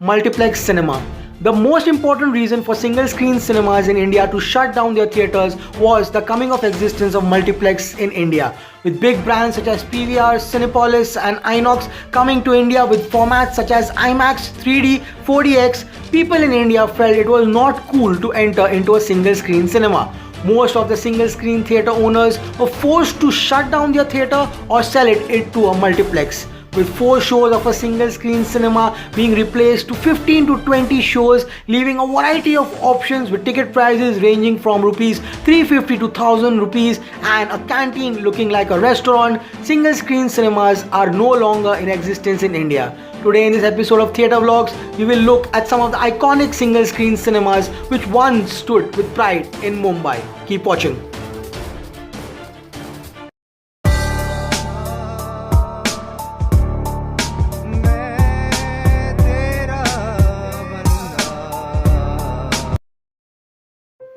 Multiplex Cinema. The most important reason for single-screen cinemas in India to shut down their theatres was the coming of existence of multiplex in India. With big brands such as PVR, Cinepolis and Inox coming to India with formats such as IMAX, 3D, 4DX, people in India felt it was not cool to enter into a single-screen cinema. Most of the single-screen theatre owners were forced to shut down their theatre or sell it to a multiplex, with 4 shows of a single-screen cinema being replaced to 15 to 20 shows, leaving a variety of options with ticket prices ranging from Rs 350 to 1000 rupees and a canteen looking like a restaurant. Single-screen cinemas are no longer in existence in India. Today in this episode of Theatre Vlogs, we will look at some of the iconic single-screen cinemas which once stood with pride in Mumbai. Keep watching.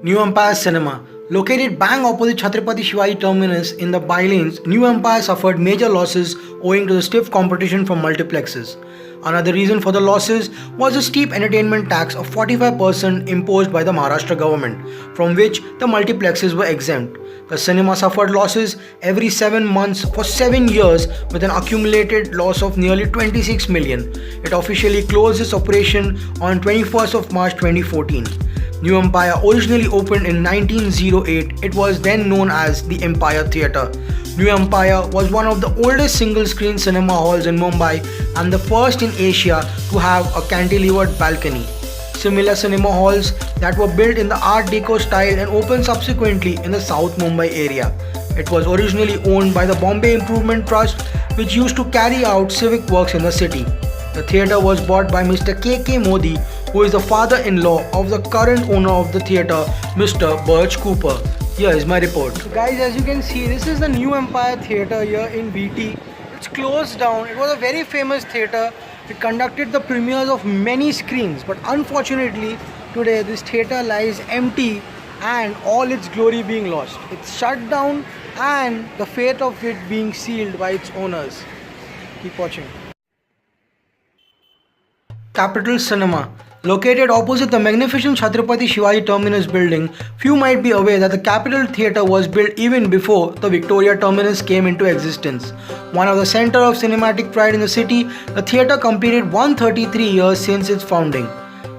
New Empire Cinema. Located bang opposite Chhatrapati Shivaji Terminus in the bylanes, New Empire suffered major losses owing to the stiff competition from multiplexes. Another reason for the losses was a steep entertainment tax of 45% imposed by the Maharashtra government, from which the multiplexes were exempt. The cinema suffered losses every 7 months for 7 years with an accumulated loss of nearly 26 million. It officially closed its operation on 21st of March 2014. New Empire originally opened in 1908. It was then known as the Empire Theatre. New Empire was one of the oldest single-screen cinema halls in Mumbai and the first in Asia to have a cantilevered balcony. Similar cinema halls that were built in the Art Deco style and opened subsequently in the South Mumbai area. It was originally owned by the Bombay Improvement Trust, which used to carry out civic works in the city. The theatre was bought by Mr. K. Modi, who is the father-in-law of the current owner of the theatre, Mr. Birch Cooper. Here is my report. So guys, as you can see, this is the New Empire Theatre here in VT. It's closed down. It was a very famous theatre. It conducted the premieres of many screens, but unfortunately today this theatre lies empty and all its glory being lost. It's shut down and the fate of it being sealed by its owners. Keep watching. Capital Cinema. Located opposite the magnificent Chhatrapati Shivaji Terminus building, few might be aware that the Capital Theatre was built even before the Victoria Terminus came into existence. One of the center of cinematic pride in the city, the theatre completed 133 years since its founding.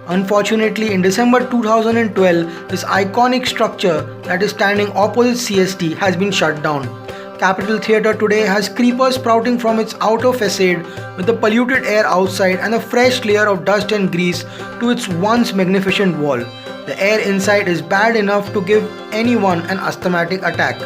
Unfortunately, in December 2012, this iconic structure that is standing opposite CST has been shut down. Capital Theatre today has creepers sprouting from its outer facade with the polluted air outside and a fresh layer of dust and grease to its once magnificent wall. The air inside is bad enough to give anyone an asthmatic attack.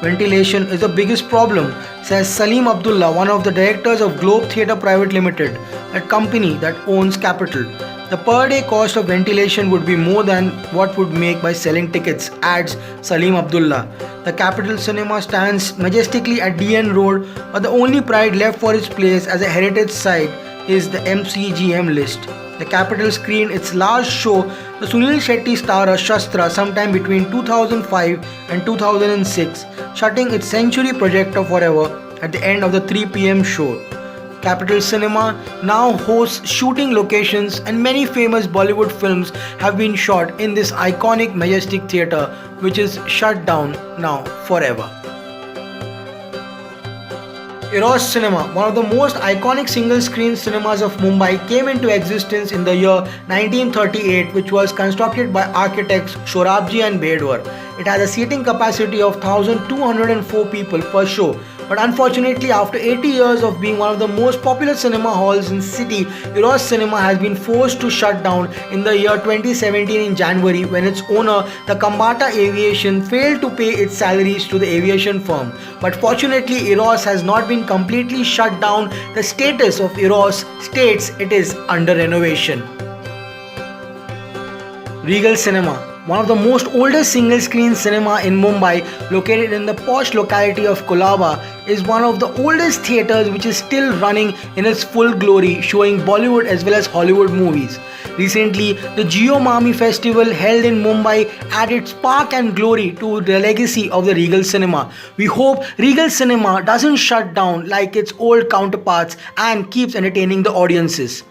Ventilation is the biggest problem, says Salim Abdullah, one of the directors of Globe Theatre Private Limited, a company that owns Capital. The per day cost of ventilation would be more than what would make by selling tickets, adds Salim Abdullah. The Capital Cinema stands majestically at DN Road, but the only pride left for its place as a heritage site is the MCGM list. The Capital screened its last show, the Sunil Shetty starrer Shastra, sometime between 2005 and 2006, shutting its century projector forever at the end of the 3 p.m. show. Capital Cinema now hosts shooting locations and many famous Bollywood films have been shot in this iconic majestic theatre, which is shut down now forever. Eros Cinema, one of the most iconic single-screen cinemas of Mumbai, came into existence in the year 1938, which was constructed by architects Shorabji and Bedwar. It has a seating capacity of 1,204 people per show. But unfortunately, after 80 years of being one of the most popular cinema halls in the city, Eros Cinema has been forced to shut down in the year 2017 in January when its owner, the Kambata Aviation, failed to pay its salaries to the aviation firm. But fortunately, Eros has not been completely shut down. The status of Eros states it is under renovation. Regal Cinema. One of the most oldest single-screen cinema in Mumbai, located in the posh locality of Kolaba, is one of the oldest theatres which is still running in its full glory, showing Bollywood as well as Hollywood movies. Recently, the Jio Mami Festival held in Mumbai added spark and glory to the legacy of the Regal Cinema. We hope Regal Cinema doesn't shut down like its old counterparts and keeps entertaining the audiences.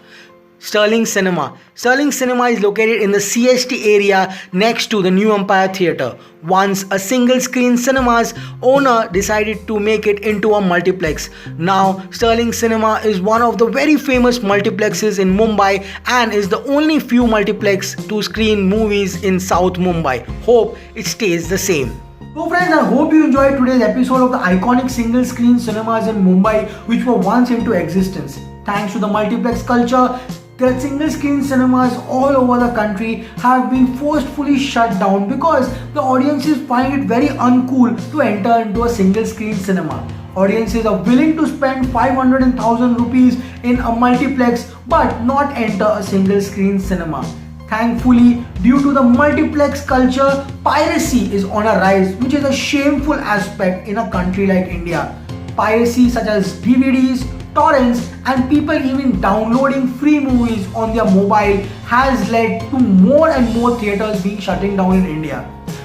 Sterling Cinema. Sterling Cinema is located in the CST area next to the New Empire Theatre. Once a single screen cinema's owner decided to make it into a multiplex. Now Sterling Cinema is one of the very famous multiplexes in Mumbai and is the only few multiplex to screen movies in South Mumbai. Hope it stays the same. So friends, I hope you enjoyed today's episode of the iconic single screen cinemas in Mumbai which were once into existence. Thanks to the multiplex culture, the single screen cinemas all over the country have been forcefully shut down because the audiences find it very uncool to enter into a single screen cinema. Audiences are willing to spend 500 and 1000 rupees in a multiplex but not enter a single screen cinema. Thankfully, due to the multiplex culture, piracy is on a rise, which is a shameful aspect in a country like India. Piracy such as DVDs, torrents and people even downloading free movies on their mobile has led to more and more theatres being shutting down in India.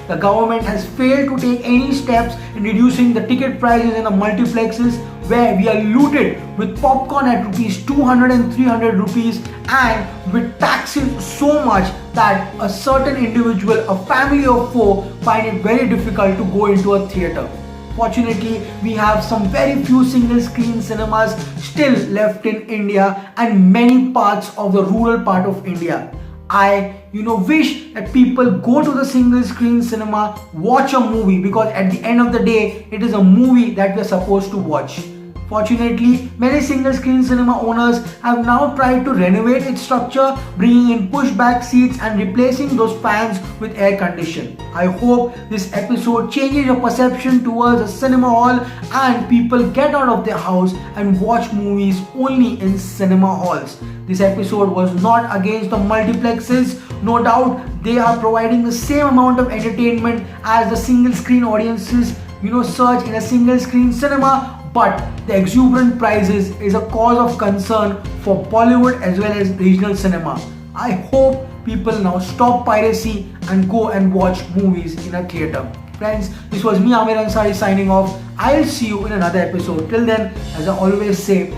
The government has failed to take any steps in reducing the ticket prices in the multiplexes where we are looted with popcorn at rupees 200 and 300 rupees and with taxes so much that a certain individual, a family of four, find it very difficult to go into a theatre. Fortunately, we have some very few single screen cinemas still left in India and many parts of the rural part of India. I wish that people go to the single screen cinema, watch a movie because at the end of the day, it is a movie that we are supposed to watch. Fortunately, many single screen cinema owners have now tried to renovate its structure, bringing in pushback seats and replacing those fans with air condition. I hope this episode changes your perception towards a cinema hall and people get out of their house and watch movies only in cinema halls. This episode was not against the multiplexes. No doubt they are providing the same amount of entertainment as the single screen audiences search in a single screen cinema, but the exuberant prices is a cause of concern for Bollywood as well as regional cinema. I hope people now stop piracy and go and watch movies in a theatre. Friends, this was me Amir Ansari signing off. I'll see you in another episode. Till then, as I always say,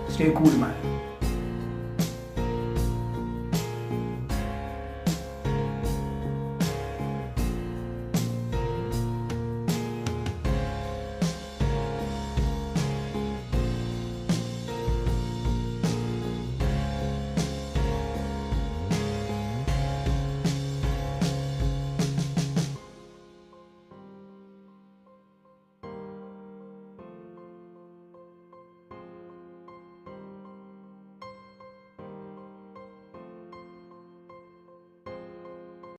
stay cool man.